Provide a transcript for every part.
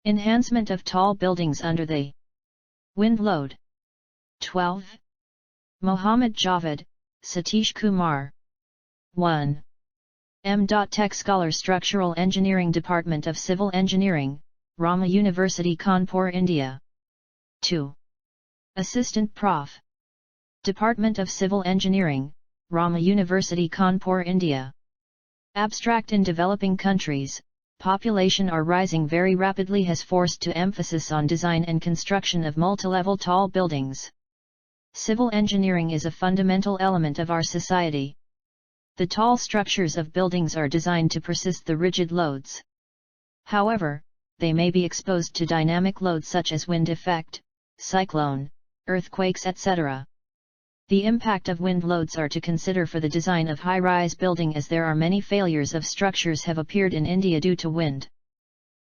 Enhancement of tall buildings under the wind load. 12. Mohammad, Javed, Satish, Kumar. 1. M.Tech Scholar, Structural Engineering, Department of Civil Engineering, Rama University, Kanpur, India. 2. Assistant Prof. Department of Civil Engineering, Rama University, Kanpur, India. Abstract: in developing countries, population are rising very rapidly has forced to emphasis on design and construction of multilevel tall buildings. Civil engineering is a fundamental element of our society. The tall structures of buildings are designed to persist the rigid loads. However, they may be exposed to dynamic loads such as wind effect, cyclone, earthquakes, etc. The impact of wind loads are to consider for the design of high-rise building, as there are many failures of structures have appeared in India due to wind.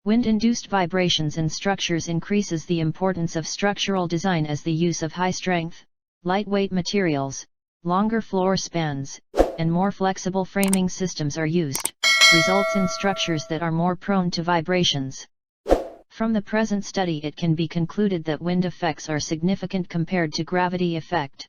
Wind-induced vibrations in structures increases the importance of structural design, as the use of high-strength, lightweight materials, longer floor spans, and more flexible framing systems are used, results in structures that are more prone to vibrations. From the present study it can be concluded that wind effects are significant compared to gravity effect.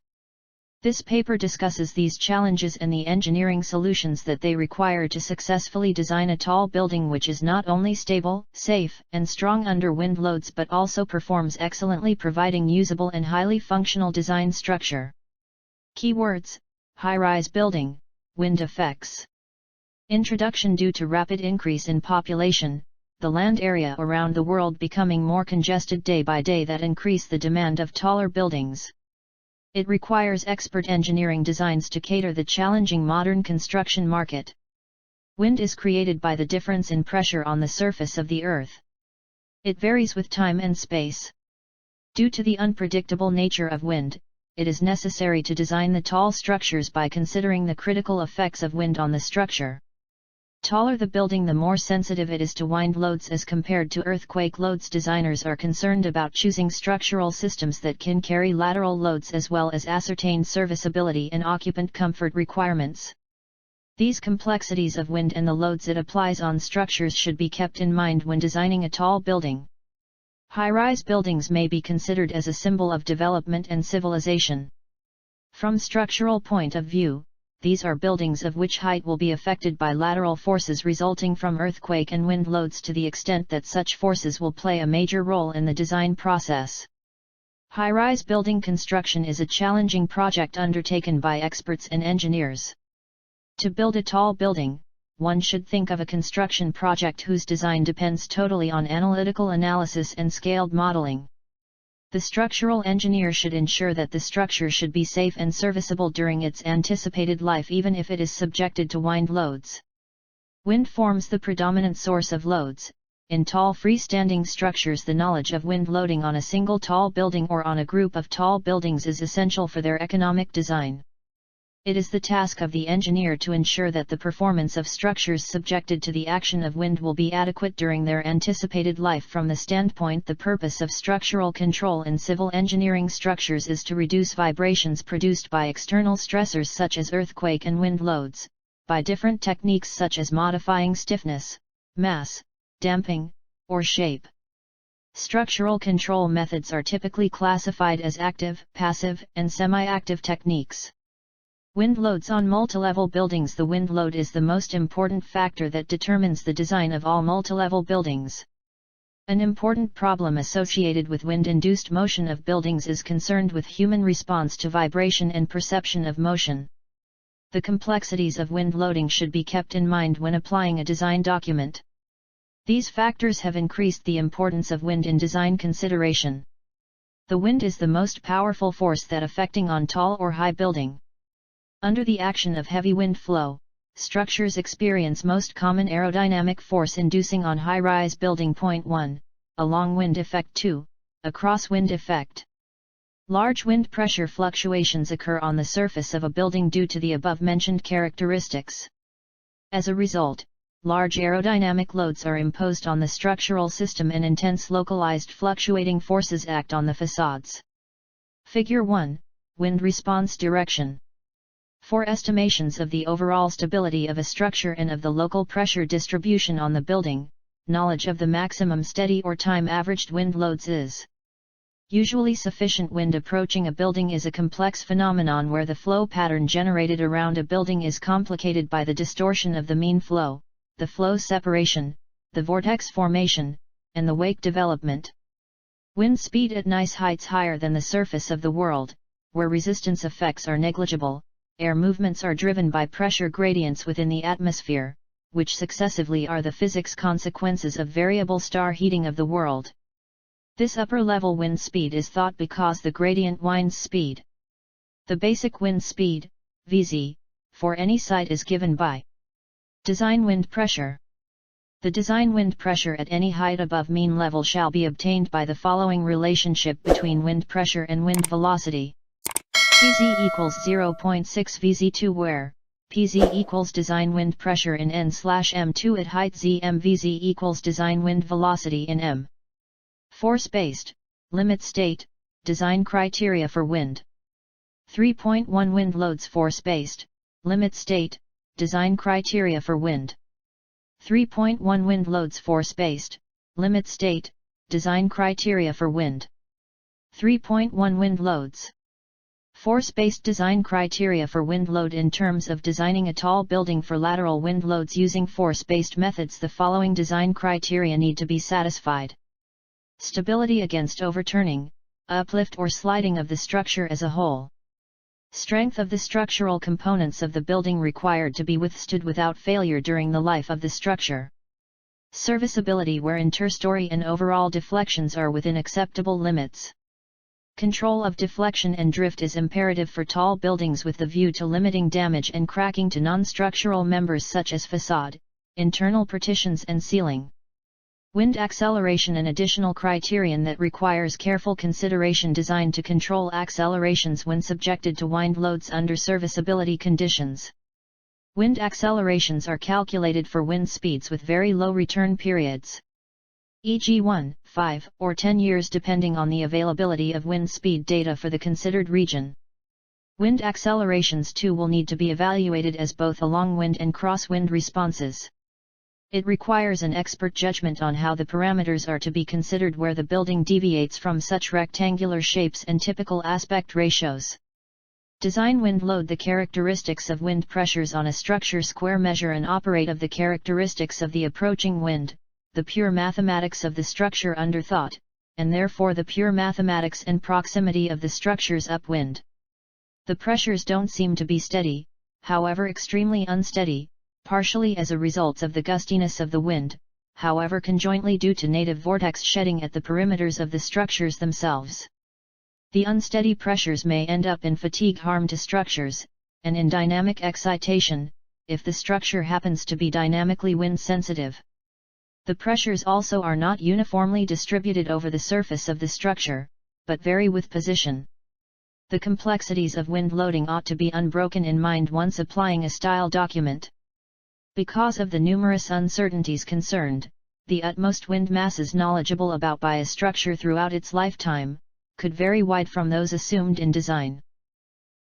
This paper discusses these challenges and the engineering solutions that they require to successfully design a tall building which is not only stable, safe, and strong under wind loads but also performs excellently, providing usable and highly functional design structure. Keywords: high-rise building, wind effects. Introduction: due to rapid increase in population, the land area around the world becoming more congested day by day, that increase the demand of taller buildings. It requires expert engineering designs to cater the challenging modern construction market. Wind is created by the difference in pressure on the surface of the earth. It varies with time and space. Due to the unpredictable nature of wind, it is necessary to design the tall structures by considering the critical effects of wind on the structure. Taller the building, the more sensitive it is to wind loads as compared to earthquake loads. Designers are concerned about choosing structural systems that can carry lateral loads as well as ascertain serviceability and occupant comfort requirements. These complexities of wind and the loads it applies on structures should be kept in mind when designing a tall building. High-rise buildings may be considered as a symbol of development and civilization. From structural point of view, these are buildings of which height will be affected by lateral forces resulting from earthquake and wind loads to the extent that such forces will play a major role in the design process. High-rise building construction is a challenging project undertaken by experts and engineers. To build a tall building, one should think of a construction project whose design depends totally on analytical analysis and scaled modeling. The structural engineer should ensure that the structure should be safe and serviceable during its anticipated life, even if it is subjected to wind loads. Wind forms the predominant source of loads. In tall freestanding structures, the knowledge of wind loading on a single tall building or on a group of tall buildings is essential for their economic design. It is the task of the engineer to ensure that the performance of structures subjected to the action of wind will be adequate during their anticipated life. From the standpoint, the purpose of structural control in civil engineering structures is to reduce vibrations produced by external stressors such as earthquake and wind loads, by different techniques such as modifying stiffness, mass, damping, or shape. Structural control methods are typically classified as active, passive, and semi-active techniques. Wind loads on multilevel buildings. The wind load is the most important factor that determines the design of all multilevel buildings. An important problem associated with wind-induced motion of buildings is concerned with human response to vibration and perception of motion. The complexities of wind loading should be kept in mind when applying a design document. These factors have increased the importance of wind in design consideration. The wind is the most powerful force that affecting on tall or high building. Under the action of heavy wind flow, structures experience most common aerodynamic force inducing on high-rise building. 1. A long wind effect. 2. A cross-wind effect. Large wind pressure fluctuations occur on the surface of a building due to the above-mentioned characteristics. As a result, large aerodynamic loads are imposed on the structural system and intense localized fluctuating forces act on the facades. Figure 1. Wind response direction. For estimations of the overall stability of a structure and of the local pressure distribution on the building, knowledge of the maximum steady or time-averaged wind loads is usually sufficient. Wind approaching a building is a complex phenomenon where the flow pattern generated around a building is complicated by the distortion of the mean flow, the flow separation, the vortex formation, and the wake development. Wind speed at nice heights higher than the surface of the world, where resistance effects are negligible, air movements are driven by pressure gradients within the atmosphere, which successively are the physics consequences of variable star heating of the world. This upper-level wind speed is thought because the gradient winds speed. The basic wind speed, Vz, for any site is given by design wind pressure. The design wind pressure at any height above mean level shall be obtained by the following relationship between wind pressure and wind velocity. Pz equals 0.6 Vz2, where Pz equals design wind pressure in n/m2 at height z, mvz equals design wind velocity in m. Force-based, limit state, design criteria for wind. 3.1 Wind loads. Force-based, limit state, design criteria for wind. 3.1 Wind loads. Force-based, limit state, design criteria for wind. 3.1 Wind loads. Force-based design criteria for wind load. In terms of designing a tall building for lateral wind loads using force-based methods, the following design criteria need to be satisfied. Stability against overturning, uplift or sliding of the structure as a whole. Strength of the structural components of the building required to be withstood without failure during the life of the structure. Serviceability where interstory and overall deflections are within acceptable limits. Control of deflection and drift is imperative for tall buildings with the view to limiting damage and cracking to non-structural members such as facade, internal partitions and ceiling. Wind acceleration, an additional criterion that requires careful consideration designed to control accelerations when subjected to wind loads under serviceability conditions. Wind accelerations are calculated for wind speeds with very low return periods, e.g. 1, 5, or 10 years depending on the availability of wind speed data for the considered region. Wind accelerations too will need to be evaluated as both along-wind and cross-wind responses. It requires an expert judgment on how the parameters are to be considered where the building deviates from such rectangular shapes and typical aspect ratios. Design wind load. The characteristics of wind pressures on a structure. Square measure and operate of the characteristics of the approaching wind, the pure mathematics of the structure under thought, and therefore the pure mathematics and proximity of the structure's upwind. The pressures don't seem to be steady, however extremely unsteady, partially as a result of the gustiness of the wind, however conjointly due to native vortex shedding at the perimeters of the structures themselves. The unsteady pressures may end up in fatigue harm to structures, and in dynamic excitation, if the structure happens to be dynamically wind sensitive. The pressures also are not uniformly distributed over the surface of the structure, but vary with position. The complexities of wind loading ought to be unbroken in mind once applying a style document. Because of the numerous uncertainties concerned, the utmost wind masses knowledgeable about by a structure throughout its lifetime, could vary wide from those assumed in design.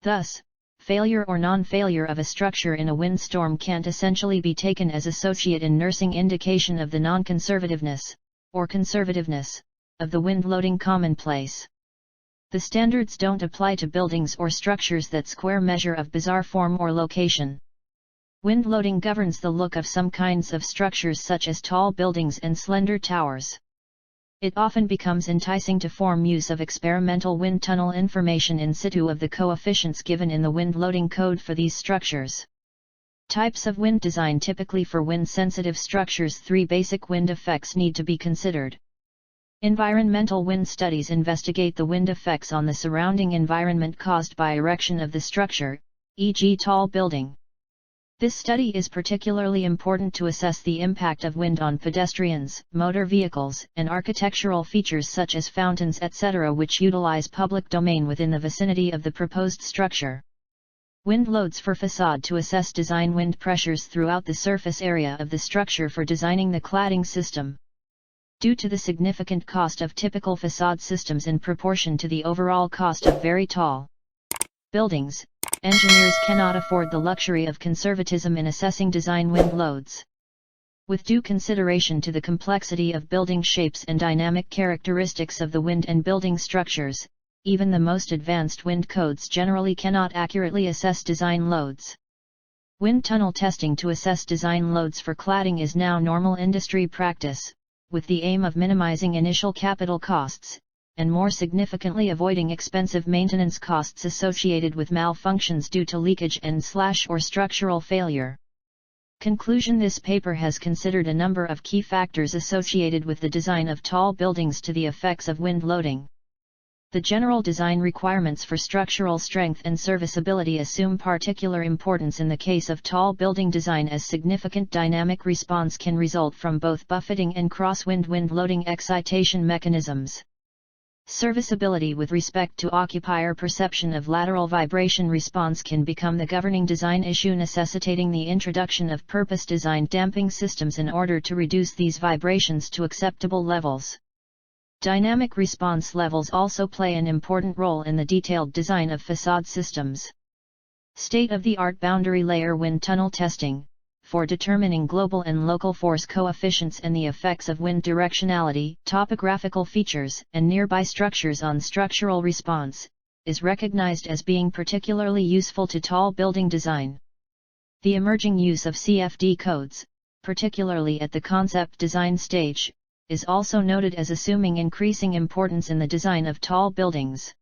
Thus, failure or non-failure of a structure in a windstorm can't essentially be taken as associate in nursing indication of the non-conservativeness, or conservativeness, of the wind loading commonplace. The standards don't apply to buildings or structures that square measure of bizarre form or location. Wind loading governs the look of some kinds of structures such as tall buildings and slender towers. It often becomes enticing to form use of experimental wind tunnel information in situ of the coefficients given in the wind loading code for these structures. Types of wind design. Typically for wind-sensitive structures, 3 basic wind effects need to be considered. Environmental wind studies investigate the wind effects on the surrounding environment caused by erection of the structure, e.g. tall building. This study is particularly important to assess the impact of wind on pedestrians, motor vehicles, and architectural features such as fountains etc. which utilize public domain within the vicinity of the proposed structure. Wind loads for facade. To assess design wind pressures throughout the surface area of the structure for designing the cladding system. Due to the significant cost of typical facade systems in proportion to the overall cost of very tall buildings, engineers cannot afford the luxury of conservatism in assessing design wind loads. With due consideration to the complexity of building shapes and dynamic characteristics of the wind and building structures, even the most advanced wind codes generally cannot accurately assess design loads. Wind tunnel testing to assess design loads for cladding is now normal industry practice, with the aim of minimizing initial capital costs, and more significantly avoiding expensive maintenance costs associated with malfunctions due to leakage and/or structural failure. Conclusion: this paper has considered a number of key factors associated with the design of tall buildings to the effects of wind loading. The general design requirements for structural strength and serviceability assume particular importance in the case of tall building design, as significant dynamic response can result from both buffeting and crosswind wind loading excitation mechanisms. Serviceability with respect to occupier perception of lateral vibration response can become the governing design issue, necessitating the introduction of purpose-designed damping systems in order to reduce these vibrations to acceptable levels. Dynamic response levels also play an important role in the detailed design of facade systems. State-of-the-art boundary layer wind tunnel testing, for determining global and local force coefficients and the effects of wind directionality, topographical features, and nearby structures on structural response, is recognized as being particularly useful to tall building design. The emerging use of CFD codes, particularly at the concept design stage, is also noted as assuming increasing importance in the design of tall buildings.